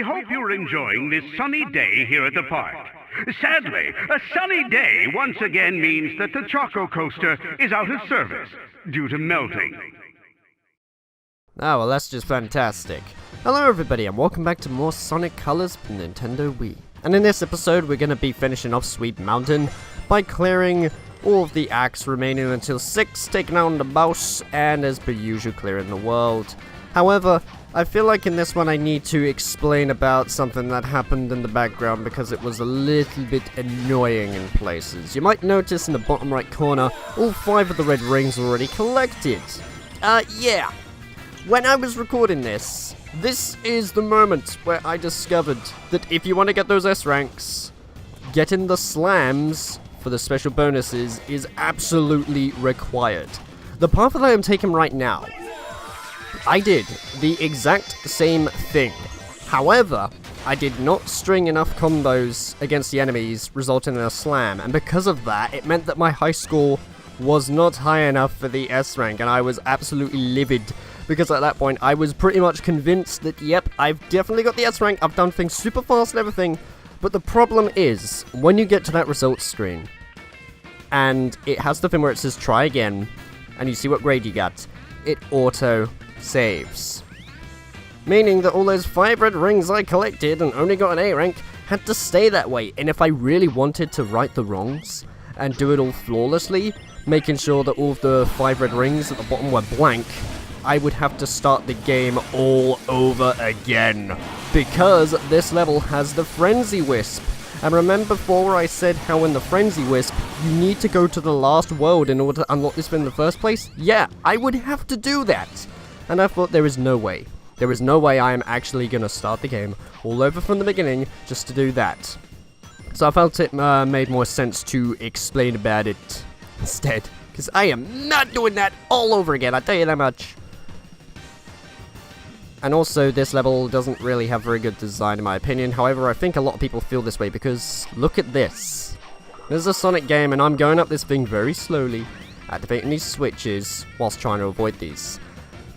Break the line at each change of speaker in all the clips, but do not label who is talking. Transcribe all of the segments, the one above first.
We hope you're enjoying this sunny day here at the park. Sadly, a sunny day once again means that the Choco Coaster is out of service due to melting.
Oh, well, that's just fantastic. Hello everybody, and welcome back to more Sonic Colors for Nintendo Wii. And in this episode, we're going to be finishing off Sweet Mountain by clearing all of the acts remaining until 6, taking on the boss, and as per usual, clearing the world. However, I feel like in this one I need to explain about something that happened in the background because it was a little bit annoying in places. You might notice in the bottom right corner, all 5 of the red rings are already collected. Yeah. When I was recording this is the moment where I discovered that if you want to get those S ranks, getting the slams for the special bonuses is absolutely required. The path that I am taking right now, I did the exact same thing. However, I did not string enough combos against the enemies, resulting in a slam, and because of that, it meant that my high score was not high enough for the S rank, and I was absolutely livid, because at that point, I was pretty much convinced that, yep, I've definitely got the S rank, I've done things super fast and everything, but the problem is, when you get to that results screen, and it has the thing where it says try again, and you see what grade you got, it auto-saves. Meaning that all those 5 red rings I collected and only got an A rank had to stay that way, and if I really wanted to right the wrongs and do it all flawlessly, making sure that all of the 5 red rings at the bottom were blank, I would have to start the game all over again, because this level has the Frenzy Wisp. And remember before I said how in the Frenzy Wisp, you need to go to the last world in order to unlock this thing in the first place? Yeah, I would have to do that. And I thought there is no way. There is no way I am actually going to start the game all over from the beginning just to do that. So I felt it made more sense to explain about it instead, because I am not doing that all over again, I tell you that much. And also, this level doesn't really have very good design in my opinion. However, I think a lot of people feel this way because look at this. This is a Sonic game and I'm going up this thing very slowly, activating these switches whilst trying to avoid these.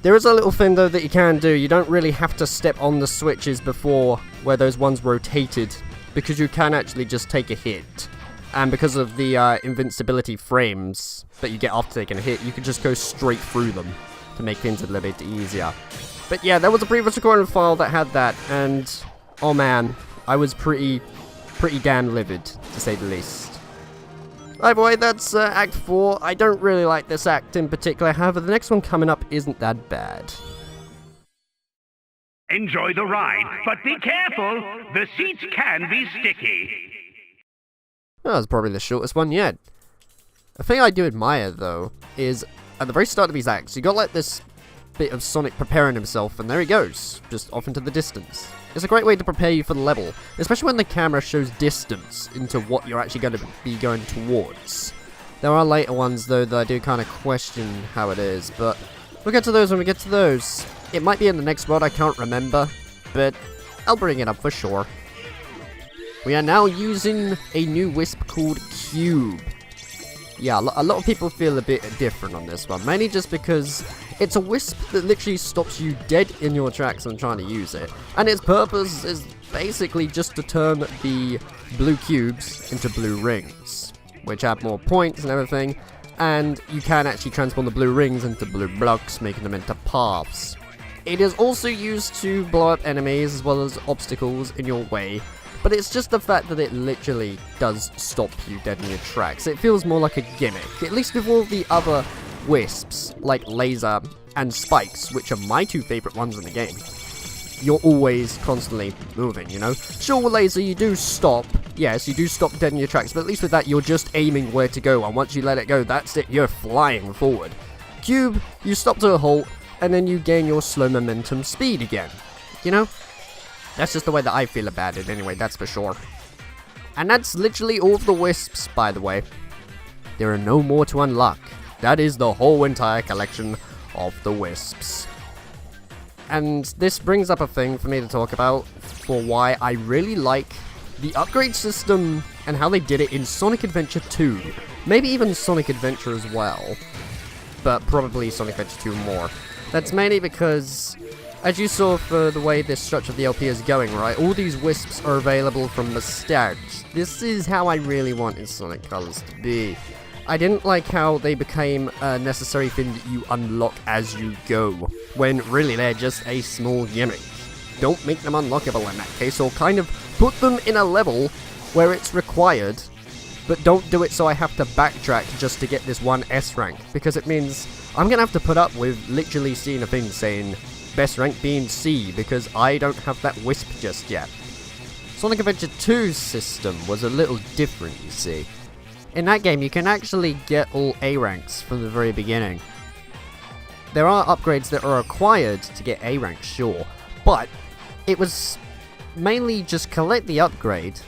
There is a little thing though that you can do. You don't really have to step on the switches before where those ones rotated, because you can actually just take a hit. And because of the invincibility frames that you get after taking a hit, you can just go straight through them to make things a little bit easier. But yeah, there was a previous recording file that had that, and oh man, I was pretty damn livid, to say the least. Hi boy, that's Act 4. I don't really like this act in particular, however the next one coming up isn't that bad.
Enjoy the ride, but be careful, the seats can be sticky.
That was probably the shortest one yet. A thing I do admire, though, is at the very start of these acts, you got like this bit of Sonic preparing himself, and there he goes, just off into the distance. It's a great way to prepare you for the level, especially when the camera shows distance into what you're actually going to be going towards. There are later ones, though, that I do kind of question how it is, but we'll get to those when we get to those. It might be in the next world, I can't remember, but I'll bring it up for sure. We are now using a new wisp called Cube. Yeah, a lot of people feel a bit different on this one, mainly just because it's a wisp that literally stops you dead in your tracks when trying to use it. And its purpose is basically just to turn the blue cubes into blue rings, which have more points and everything, and you can actually transform the blue rings into blue blocks, making them into paths. It is also used to blow up enemies as well as obstacles in your way, but it's just the fact that it literally does stop you dead in your tracks. It feels more like a gimmick, at least with all the other wisps, like Laser and Spikes, which are my 2 favorite ones in the game. You're always constantly moving, you know? Sure, with Laser, you do stop. Yes, you do stop dead in your tracks, but at least with that, you're just aiming where to go, and once you let it go, that's it, you're flying forward. Cube, you stop to a halt, and then you gain your slow momentum speed again, you know? That's just the way that I feel about it anyway, that's for sure. And that's literally all of the wisps, by the way. There are no more to unlock. That is the whole entire collection of the wisps. And this brings up a thing for me to talk about for why I really like the upgrade system and how they did it in Sonic Adventure 2. Maybe even Sonic Adventure as well, but probably Sonic Adventure 2 more. That's mainly because As you saw for the way this structure of the LP is going, right, all these wisps are available from the start. This is how I really wanted Sonic Colors to be. I didn't like how they became a necessary thing that you unlock as you go, when really they're just a small gimmick. Don't make them unlockable in that case, or kind of put them in a level where it's required, but don't do it so I have to backtrack just to get this one S rank, because it means I'm gonna have to put up with literally seeing a thing saying best rank being C, because I don't have that wisp just yet. Sonic Adventure 2's system was a little different, you see. In that game, you can actually get all A ranks from the very beginning. There are upgrades that are required to get A rank, sure, but it was mainly just collect the upgrade,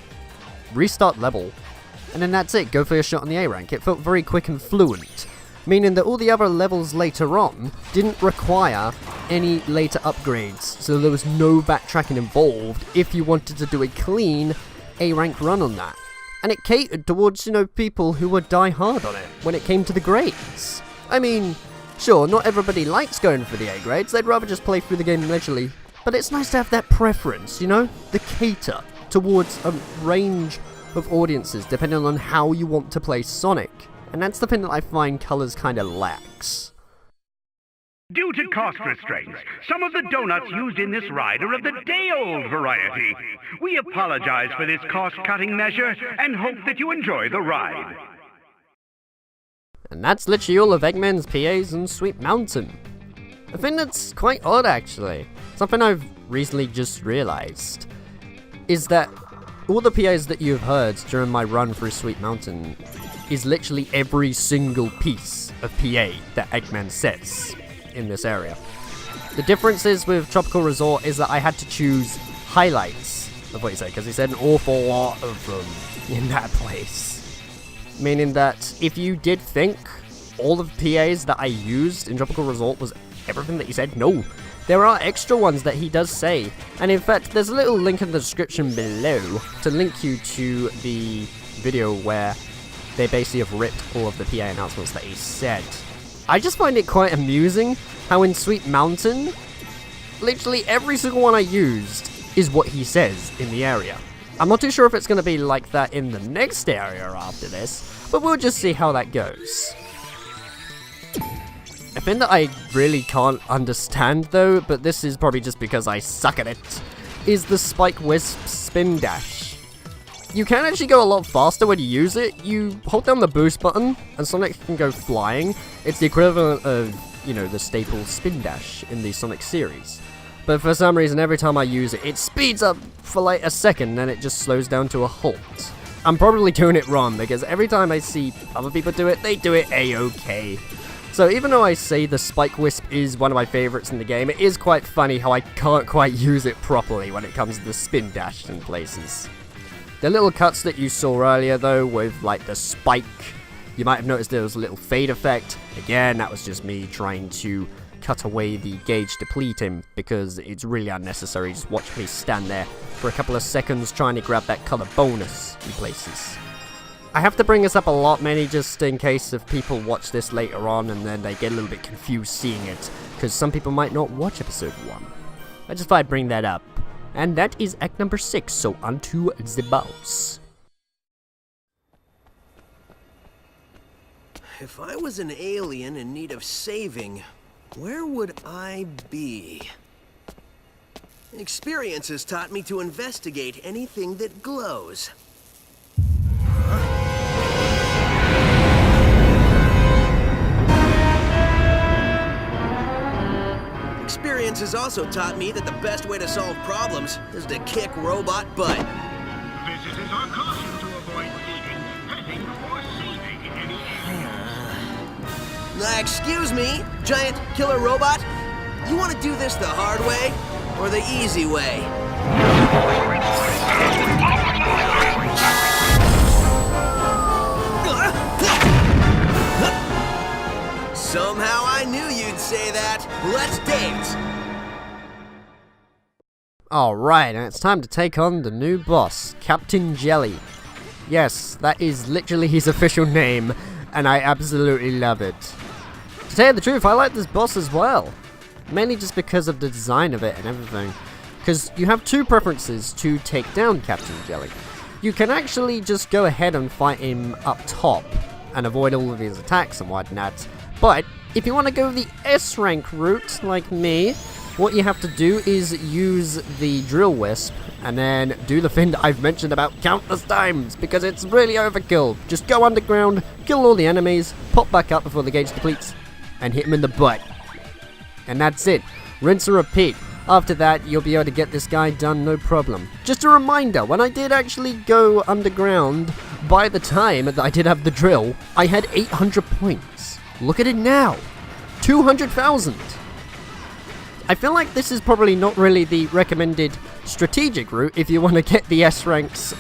restart level, and then that's it, go for your shot on the A rank. It felt very quick and fluent, meaning that all the other levels later on didn't require any later upgrades, so there was no backtracking involved if you wanted to do a clean A rank run on that. And it catered towards, people who would die hard on it when it came to the grades. I mean, sure, not everybody likes going for the A grades, they'd rather just play through the game leisurely, but it's nice to have that preference, the cater towards a range of audiences depending on how you want to play Sonic. And that's the thing that I find Colors kinda lacks.
Due to cost restraints, some of the donuts used in this ride are of the day-old variety. We apologize for this cost-cutting measure and hope that you enjoy the ride.
And that's literally all of Eggman's PAs in Sweet Mountain. A thing that's quite odd, actually, something I've recently just realized, is that all the PAs that you've heard during my run through Sweet Mountain is literally every single piece of PA that Eggman says in this area. The difference is with Tropical Resort is that I had to choose highlights of what he said, because he said an awful lot of them in that place. Meaning that if you did think all of the PAs that I used in Tropical Resort was everything that he said, no. There are extra ones that he does say, and in fact there's a little link in the description below to link you to the video where they basically have ripped all of the PA announcements that he said. I just find it quite amusing how in Sweet Mountain, literally every single one I used is what he says in the area. I'm not too sure if it's going to be like that in the next area after this, but we'll just see how that goes. A thing that I really can't understand though, but this is probably just because I suck at it, is the Spike Wisp Spin Dash. You can actually go a lot faster when you use it. You hold down the boost button and Sonic can go flying. It's the equivalent of, the staple Spin Dash in the Sonic series. But for some reason, every time I use it, it speeds up for like a second and then it just slows down to a halt. I'm probably doing it wrong because every time I see other people do it, they do it a-okay. So even though I say the Spike Wisp is one of my favorites in the game, it is quite funny how I can't quite use it properly when it comes to the Spin Dash in places. The little cuts that you saw earlier though, with like the spike, you might have noticed there was a little fade effect. Again, that was just me trying to cut away the gauge depleting because it's really unnecessary. Just watch me stand there for a couple of seconds trying to grab that color bonus in places. I have to bring this up a lot, mainly just in case if people watch this later on and then they get a little bit confused seeing it, because some people might not watch episode 1. I just thought I'd bring that up. And that is act number 6, so onto the boss.
If I was an alien in need of saving, where would I be? Experience has taught me to investigate anything that glows. Experience has also taught me that the best way to solve problems is to kick robot butt.
Visitors are cautioned to avoid eating, petting, or saving any aliens.
Excuse me, giant killer robot? You want to do this the hard way or the easy way? Somehow I knew you'd say that. Let's dance.
Alright, and it's time to take on the new boss, Captain Jelly. Yes, that is literally his official name, and I absolutely love it. To tell you the truth, I like this boss as well. mainly just because of the design of it and everything. Because you have two preferences to take down Captain Jelly. You can actually just go ahead and fight him up top and avoid all of his attacks and whatnot. But if you want to go the S rank route, like me, what you have to do is use the Drill Wisp and then do the thing that I've mentioned about countless times, because it's really overkill. Just go underground, kill all the enemies, pop back up before the gauge depletes, and hit him in the butt. And that's it. Rinse and repeat. After that, you'll be able to get this guy done no problem. Just a reminder, when I did actually go underground, by the time that I did have the drill, I had 800 points. Look at it now. 200,000. I feel like this is probably not really the recommended strategic route if you want to get the S ranks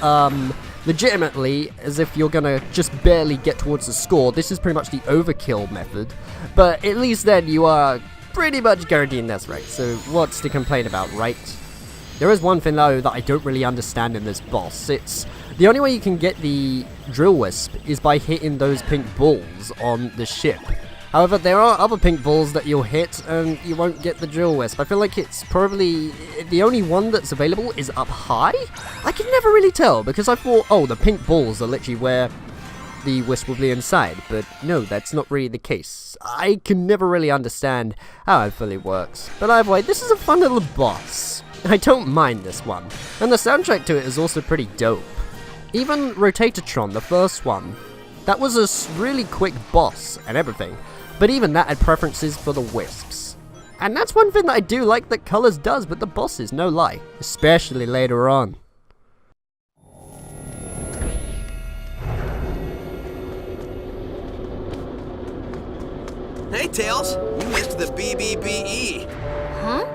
legitimately, as if you're gonna just barely get towards the score. This is pretty much the overkill method, but at least then you are pretty much guaranteeing S rank, so what's to complain about, right? There is one thing though that I don't really understand in this boss. It's the only way you can get the Drill Wisp is by hitting those pink balls on the ship. However, there are other pink balls that you'll hit and you won't get the Drill Wisp. I feel like it's probably the only one that's available is up high? I can never really tell, because I thought, oh, the pink balls are literally where the wisp will be inside, but no, that's not really the case. I can never really understand how it fully works. But either way, this is a fun little boss. I don't mind this one, and the soundtrack to it is also pretty dope. Even Rotatatron, the first one, that was a really quick boss and everything, but even that had preferences for the wisps. And that's one thing that I do like that Colors does with the bosses, no lie, especially later on.
Hey, Tails, you missed the BBBE.
Huh?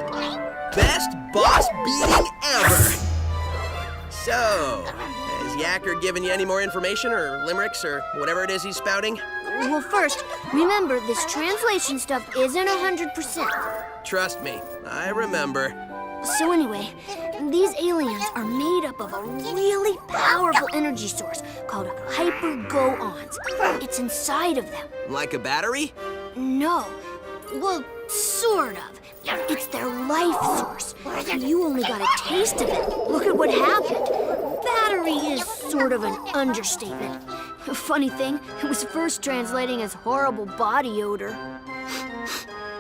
Best boss beating ever! So, has Yacker given you any more information, or limericks, or whatever it is he's spouting?
Well, first, remember, this translation stuff isn't 100%.
Trust me, I remember.
So anyway, these aliens are made up of a really powerful energy source called hyper-go-ons. It's inside of them.
Like a battery?
No. Well, sort of. It's their life source. You only got a taste of it. Look at what happened. Battery is sort of an understatement. Funny thing, it was first translating as horrible body odor.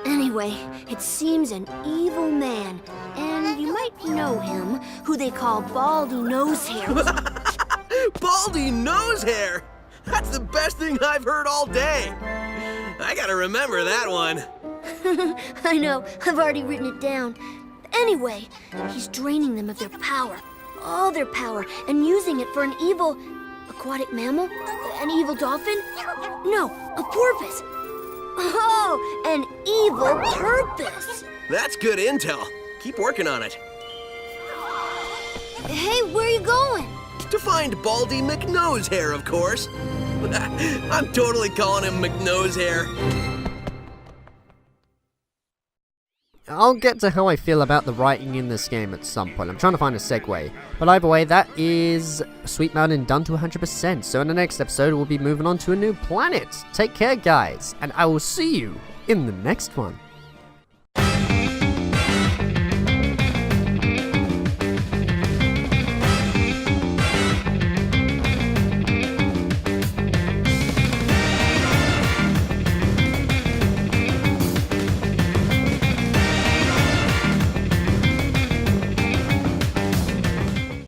Anyway, it seems an evil man, and you might know him, who they call Baldy Nosehair.
Baldy Nosehair! That's the best thing I've heard all day. I gotta remember that one.
I know, I've already written it down. Anyway, he's draining them of their power, all their power, and using it for an evil aquatic mammal? An evil dolphin? No, a porpoise. Oh, an evil purpose.
That's good intel. Keep working on it.
Hey, where are you going?
To find Baldy McNosehair, of course. I'm totally calling him McNosehair.
I'll get to how I feel about the writing in this game at some point. I'm trying to find a segue. But either way, that is Sweet Mountain done to 100%. So in the next episode, we'll be moving on to a new planet. Take care, guys, and I will see you in the next one.